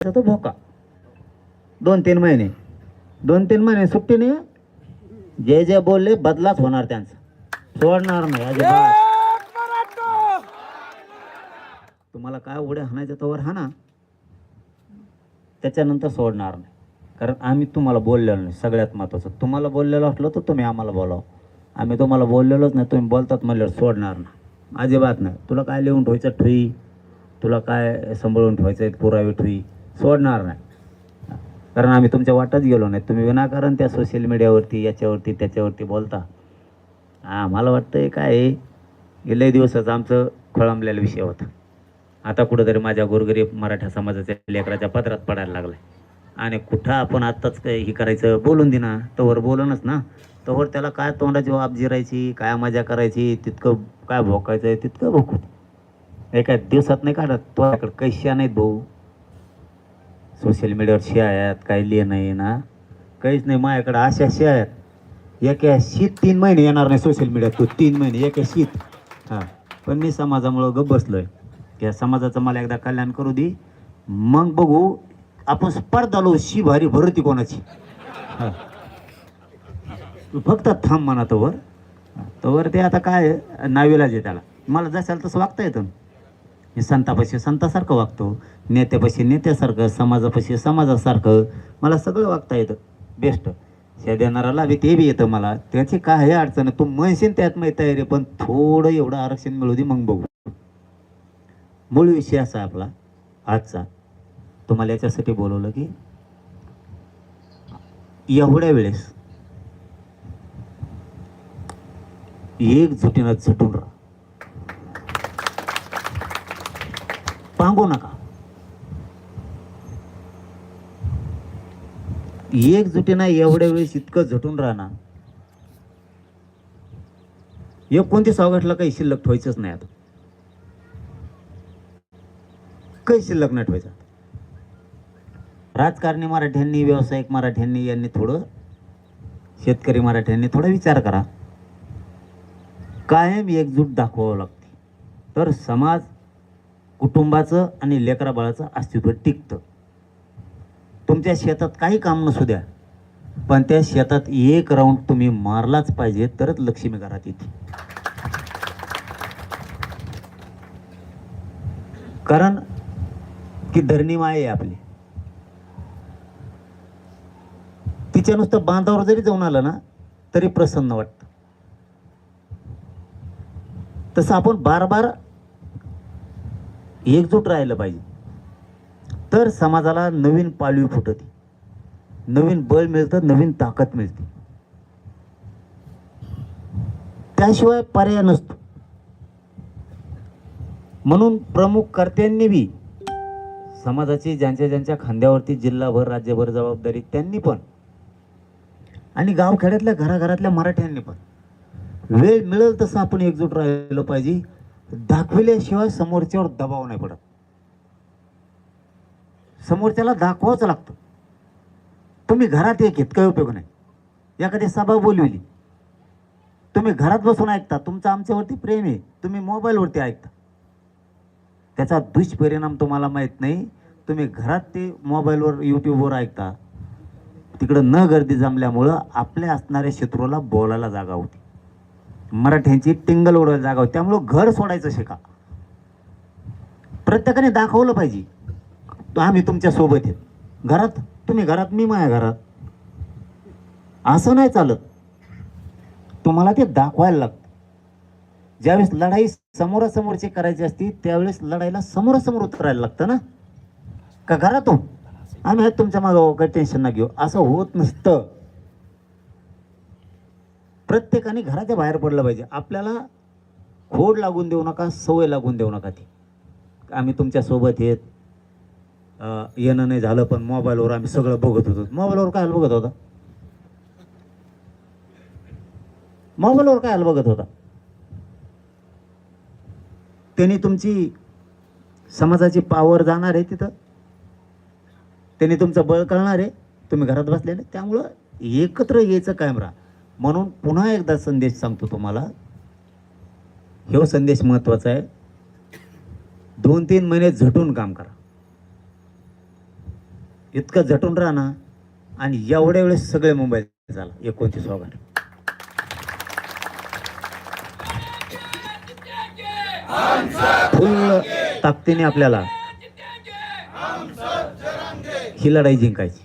तो भोका 2-3 महिने 2-3 महिने सुट्टी नाही. जे जे बोलले बदलाच होणार त्यांचा, सोडणार नाही अजिबात. तुम्हाला काय उड्या हाणायचं तोवर हाना, त्याच्यानंतर सोडणार नाही. कारण आम्ही तुम्हाला बोललेलो नाही. सगळ्यात महत्त्वाचं, तुम्हाला बोललेलो असलो तर तुम्ही आम्हाला बोलावं. आम्ही तुम्हाला बोललेलोच नाही, तुम्ही बोलतात म्हणल्यावर सोडणार ना अजिबात नाही. तुला काय लिहून ठेवायचं ठुई, तुला काय सांभाळून ठेवायचं पुरावे ठुई, सोडणार नाही. कारण आम्ही तुमच्या वाटच गेलो नाही. तुम्ही विनाकारण त्या सोशल मीडियावरती याच्यावरती त्याच्यावरती बोलता. मला वाटतं काय गेले दिवसच आमचं खोळंबलेला विषय होता. आता कुठंतरी माझ्या गोरगरीब मराठा समाजाच्या लेकराच्या पदरात पडायला लागलाय. आणि कुठं आपण आत्ताच काय हे करायचं, बोलून दिना तोवर बोलूनच ना, तोवर त्याला काय तोंडाची वाप जिरायची, काय मजा करायची, तितकं काय भोकायचं आहे तितकं भोकू. एका दिवसात नाही काढत. तुझ्याकडे काही शिया नाहीत भाऊ. सोशल मीडियावर शिया आहेत, काही लिहि नाही ना, काहीच नाही. माझ्याकडे अशा शिया आहेत, एका शीत 3 महिने येणार नाही सोशल मीडियात. तो 3 महिने एका शीत. हां, पण मी समाजामुळं गप्प बसलोय. त्या समाजाचं मला एकदा कल्याण करू दे, मग बघू आपण स्पर्धा लो शी भारी भरती कोणाची. हां, तू फक्त थांब म्हणा तोवर. तोवर ते आता काय नावीलाज आहे त्याला. मला जशाल तसं वागता येतं. मी संतापाशी संतासारखं वागतो, नेत्यापाशी नेत्यासारखं, समाजापाशी समाजासारखं मला सगळं वागता येतं. बेस्ट शे देणाराला बी ते बी येतं मला. त्याची काही अडचण तू म्हणशील त्यात माहीत आहे रे, पण थोडं एवढं आरक्षण मिळू दे मग बघू. मूळ विषय असा आपला आजचा. तुम्हाला याच्यासाठी बोलवलं की एवढ्या वेळेस एकजुटीनं झटून राहा, पांगू नका. एकजुटीनं एवढ्या वेळेस इतकं झटून राहणार. 29 ऑगस्टला काही शिल्लक ठेवायचंच नाही. आता काही शिल्लक नाही ठेवायचं. राजकारणी मराठ्यांनी, व्यावसायिक मराठ्यांनी यांनी थोडं, शेतकरी मराठ्यांनी थोडा विचार करा. कायम एकजूट दाखवावं लागते, तर समाज, कुटुंबाचं आणि लेकरा बाळाचं अस्तित्व टिकतं. तुमच्या शेतात काही काम नसू द्या, पण त्या शेतात एक राऊंड तुम्ही मारलाच पाहिजे, तरच लक्ष्मी घरात येते. कारण ती धरणी माय आहे आपली. तिच्या नुसतं बांधावर जरी जाऊन आलं ना तरी प्रसन्न वाटतं. तसं आपण बार एकजूट राहिलं पाहिजे, तर समाजाला नवीन पालवी फुटते, नवीन बळ मिळतं, नवीन ताकद मिळते. त्याशिवाय पर्याय नसतो. म्हणून प्रमुख कर्त्यांनी बी समाजाची ज्यांच्या ज्यांच्या खांद्यावरती जिल्हाभर राज्यभर जबाबदारी त्यांनी पण, आणि गावखेड्यातल्या घराघरातल्या मराठ्यांनी पण वेळ मिळेल तसं आपण एकजूट राहिलं पाहिजे. दाखविल्याशिवाय समोरच्यावर दबाव नाही पडत. समोरच्याला दाखवावंच लागतं. तुम्ही घरात एक येत काही उपयोग नाही. एखादी सभा बोलविली, तुम्ही घरात बसून ऐकता, तुमचं आमच्यावरती प्रेम आहे, तुम्ही मोबाईलवरती ऐकता, त्याचा दुष्परिणाम तुम्हाला माहीत नाही. तुम्ही घरात ते मोबाईलवर यूट्यूबवर ऐकता, तिकडं न गर्दी जमल्यामुळं आपल्या असणाऱ्या शत्रूला बोलायला जागा होती, मराठ्यांची टिंगल ओढायला जागा होती. त्यामुळं घर सोडायचं शिका. प्रत्येकाने दाखवलं पाहिजे आम्ही तुमच्या सोबत आहेत. घरात तुम्ही घरात, मी माझ्या घरात, असं नाही चालत. तुम्हाला ते दाखवायला लागतं. ज्यावेळेस लढाई समोरासमोरची करायची असती त्यावेळेस लढाईला समोरासमोर उतरायला लागतं ना. का घरातून आम्ही आहेत तुमच्या मागं, काही टेन्शन ना घेऊ, असं होत नसतं. प्रत्येकाने घराच्या बाहेर पडलं पाहिजे. आपल्याला खोड लागून देऊ नका, सवय लागून देऊ नका. ती आम्ही तुमच्या सोबत येत, येणं नाही झालं पण मोबाईलवर आम्ही सगळं बघत होतो. मोबाईलवर काय बघत होता? मोबाईलवर काय बघत होता? त्यांनी तुमची समाजाची पावर जाणार आहे तिथं, त्यांनी तुमचं बळ कळणार आहे. तुम्ही घरात बसलेले, त्यामुळं एकत्र यायचं कायम राहा. म्हणून पुन्हा एकदा संदेश सांगतो तुम्हाला, हे संदेश महत्त्वाचा आहे. 2-3 महिने झटून काम करा. इतकं झटून राहा ना, आणि एवढ्या वेळेस सगळे मुंबईत झाला 29 ऑगस्ट. फुल ताकदीने आपल्याला ही लढाई जिंकायची.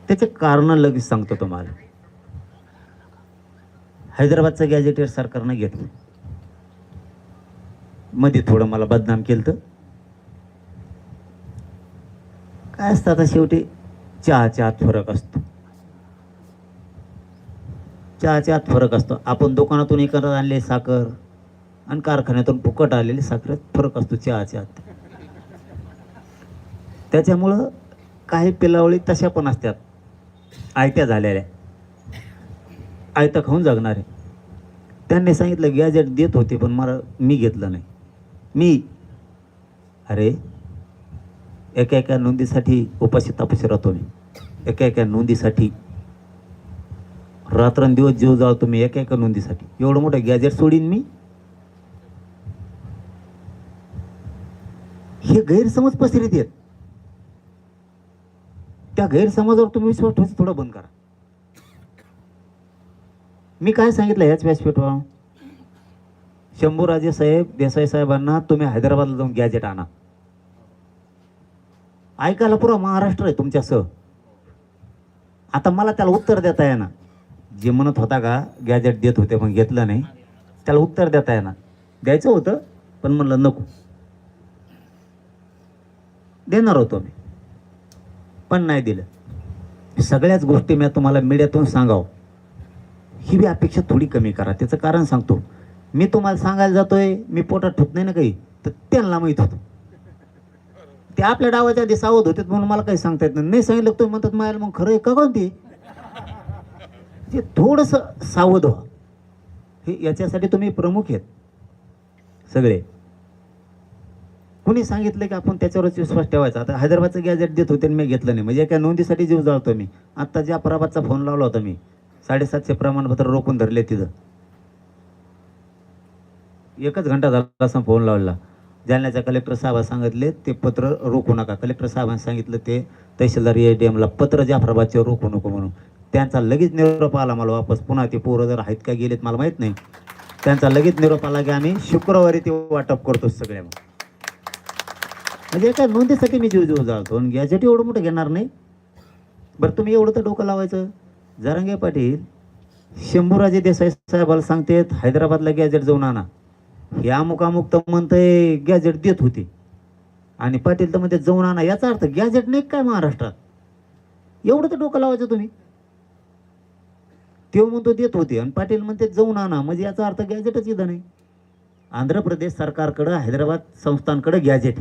त्याचे कारण लगेच सांगतो तुम्हाला. हैदराबादचं गॅजेटेड सरकारनं घेतलं, मध्ये थोडं मला बदनाम केलं. तर काय असतं आता शेवटी चहाच्या आत फरक असतो. चहाच्या आत फरक असतो. आपण दुकानातून एकत्र आणले साखर आणि कारखान्यातून फुकट आलेली साखरेत फरक असतो चहाच्या आत. त्याच्यामुळं काही पिलावळी तशा पण असतात, आयत्या झालेल्या, आयतं खाऊन जगणारे. त्यांनी सांगितलं गॅजेट देत होते पण मी घेतलं नाही. अरे एका नोंदीसाठी उपाशी तापाशी राहतो मी. एका नोंदीसाठी रात्रंदिवस जीव जाळतो मी, एका नोंदीसाठी. एवढं मोठं गॅजेट सोडीन मी? हे गैरसमज पसरीत आहेत. त्या गैरसमजावर तुम्ही विश्वास ठेवायचं थोडं बंद करा. मी काय सांगितलं ह्याच व्यासपीठावर, शंभूराजे साहेब, देसाई साहेबांना तुम्ही हैदराबादला जाऊन गॅजेट आणा. ऐकायला पुरा महाराष्ट्र आहे तुमच्यासह. आता मला त्याला उत्तर देता येणार. जे म्हणत होता का गॅजेट देत होते पण घेतलं नाही, त्याला उत्तर देता येणार. द्यायचं होतं पण म्हणलं नको. देणार होतो मी पण नाही दिलं. सगळ्याच गोष्टी मी तुम्हाला मीडियातून सांगावं ही बी अपेक्षा थोडी कमी करा. त्याचं कारण सांगतो. मी तुम्हाला सांगायला जातोय, मी पोटात ठेवत नाही ना काही, तर त्यांना माहीत होतं. ते आपल्या डावाच्या आधी सावध होते म्हणून मला काही सांगता येत नाही. सांगितलं तुम्ही म्हणतात मायाला, मग खरं आहे का कोणती ते थोडंसं सावध व्हा. हे याच्यासाठी तुम्ही प्रमुख आहेत सगळे. कुणी सांगितलं की आपण त्याच्यावरच विश्वास ठेवायचा. आता हैदराबादचं गॅजेट देत होते मी घेतलं नाही म्हणजे एका नोंदीसाठी जीव जाळतो मी. आत्ता जाफराबादचा फोन लावला होता मी, 750 प्रमाणपत्र रोखून धरले तिथं. 1 घंटा झाला असं फोन लावला. जालन्याच्या कलेक्टर साहेब सांगितले ते पत्र रोखू नका. कलेक्टर साहेबांनी सांगितलं ते तहसीलदार ADMला पत्र जाफराबादचे रोखू नको म्हणून. त्यांचा लगेच निरोप आला मला वापस. पुन्हा ते पोरं जर आहेत का गेलेत मला माहीत नाही. त्यांचा लगेच निरोप आला की आम्ही शुक्रवारी ते वाटप करतो सगळ्या. म्हणजे एका नोंदीसाठी मी जीव जाळतो आणि गॅजेट एवढं मोठं घेणार नाही. बरं तुम्ही एवढं तर डोकं लावायचं. जरांगे पाटील शंभूराजे देसाई साहेबाला सांगतेत हैदराबादला गॅजेट जाऊन आणा. हे अमुक तर म्हणतंय गॅजेट देत होते आणि पाटील तर म्हणते जाऊन आणा. याचा अर्थ गॅजेट नाही काय महाराष्ट्रात? एवढं तर डोकं लावायचं तुम्ही. तो म्हणतो देत होते आणि पाटील म्हणते जाऊन आणा, म्हणजे याचा अर्थ गॅजेटच इथं नाही. आंध्र प्रदेश सरकारकडं, हैदराबाद संस्थानकडे गॅजेट,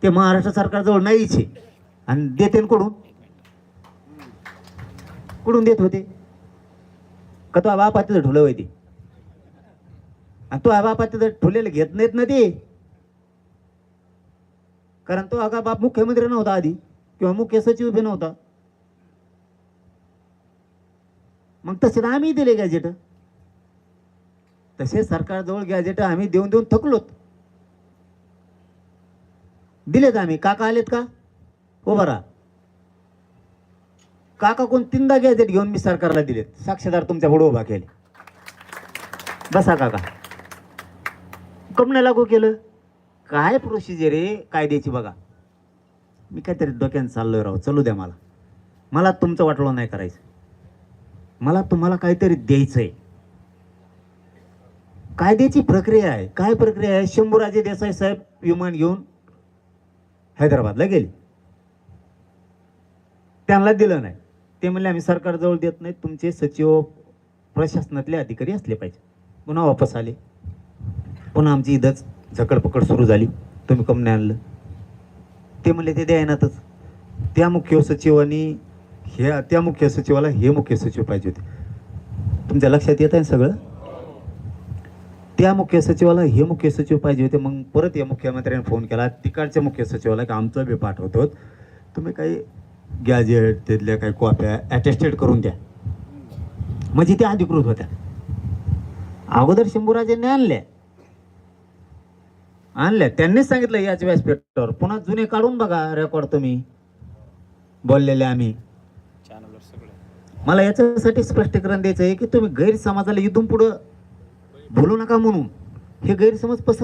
ते महाराष्ट्र सरकारजवळ नाहीच आहे. आणि देते कुठून देत होते? का तो बापा तिथं ठुलं होती आणि तो बापा तिथं ठुलेलं घेत नाहीत ना ते. कारण तो अगा बाप मुख्यमंत्री नव्हता आधी किंवा मुख्य सचिव बी नव्हता. मग तसे आम्ही दिले गॅजेट. तसे सरकारजवळ गॅजेट आम्ही देऊन देऊन थकलोत. दिलेत आम्ही. काका आलेत का? उभा राहा. काका कोण 3दा गॅजेट घेऊन मी सरकारला दिलेत. साक्षीदार तुमच्या पुढे उभा केले. बसा काका. कम नाही लागू केलं? काय प्रोसिजर आहे कायद्याची बघा. मी काहीतरी डोक्यानं चाललोय राव. चलू द्या मला. मला तुमचं वाटलं नाही करायचं. मला तुम्हाला काहीतरी द्यायचंय. कायद्याची प्रक्रिया आहे. काय प्रक्रिया आहे? शंभूराजे देसाई साहेब विमान घेऊन हैदराबादला गेले. त्यांना दिलं नाही. ते म्हणले आम्ही सरकारजवळ देत नाही, तुमचे सचिव प्रशासनातले अधिकारी असले पाहिजे. पुन्हा वापस आले. पुन्हा आमची इथंच झकडपकड सुरू झाली. तुम्ही कम नाही आणलं? ते म्हणले ते द्यायनातच. त्या मुख्य सचिवांनी त्या मुख्य सचिवाला हे मुख्य सचिव पाहिजे होते. तुमच्या लक्षात येत आहे सगळं? त्या मुख्य सचिवाला हे मुख्य सचिव पाहिजे होते. मग परत या मुख्यमंत्र्यांनी फोन केला तिकडच्या मुख्य सचिवाला की आमचं बी पाठवतो, तुम्ही काही गॅजेट तिथल्या काही कॉप्या अटेस्टेड करून द्या. म्हणजे त्या अधिकृत होत्या. अगोदर शंभूराजेंनी आणल्या त्यांनीच सांगितलं याच व्यासपीठावर. पुन्हा जुने काढून बघा रेकॉर्ड तुम्ही. बोललेले आम्ही. मला याच्यासाठी स्पष्टीकरण द्यायचं आहे की तुम्ही गैरसमाजाला इथून पुढं बोलू नका म्हणून. हे गैरसमज पसरत